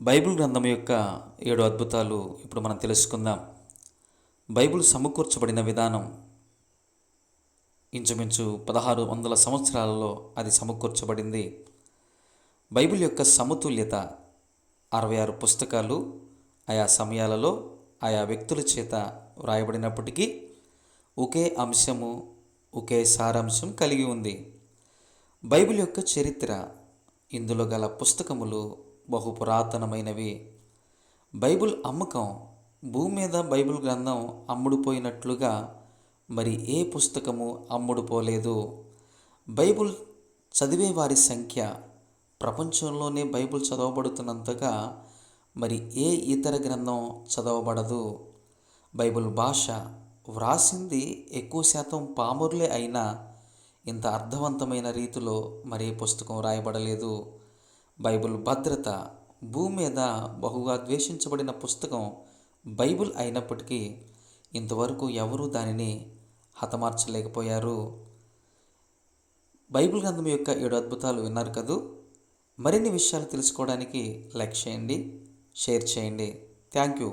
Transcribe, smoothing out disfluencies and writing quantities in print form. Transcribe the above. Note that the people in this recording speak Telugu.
బైబిల్ గ్రంథం యొక్క 7 అద్భుతాలు ఇప్పుడు మనం తెలుసుకుందాం. బైబిల్ సమకూర్చబడిన విధానం ఇంచుమించు 1600 సంవత్సరాలలో అది సమకూర్చబడింది. బైబిల్ యొక్క సమతుల్యత 66 పుస్తకాలు ఆయా సమయాలలో ఆయా వ్యక్తుల చేత వ్రాయబడినప్పటికీ ఒకే అంశము, ఒకే సారాంశం కలిగి ఉంది. బైబిల్ యొక్క చరిత్ర, ఇందులో గల పుస్తకములు బహు పురాతనమైనవి. బైబిల్ అమ్మకం, భూమి మీద బైబిల్ గ్రంథం అమ్ముడుపోయినట్లుగా మరి ఏ పుస్తకము అమ్ముడుపోలేదు. బైబిల్ చదివే వారి సంఖ్య ప్రపంచంలోనే బైబిల్ చదవబడుతున్నంతగా మరి ఏ ఇతర గ్రంథం చదవబడదు. బైబిల్ భాష, వ్రాసింది ఎక్కువ శాతం పామరులే అయినా ఇంత అర్థవంతమైన రీతిలో మరే పుస్తకం రాయబడలేదు. బైబిల్ భద్రత, భూమి మీద బహుగా ద్వేషించబడిన పుస్తకం బైబిల్ అయినప్పటికీ ఇంతవరకు ఎవరూ దానిని హతమార్చలేకపోయారు. బైబిల్ గ్రంథం యొక్క 7 అద్భుతాలు విన్నారు కదూ. మరిన్ని విషయాలు తెలుసుకోవడానికి లైక్ చేయండి, షేర్ చేయండి. Thank you.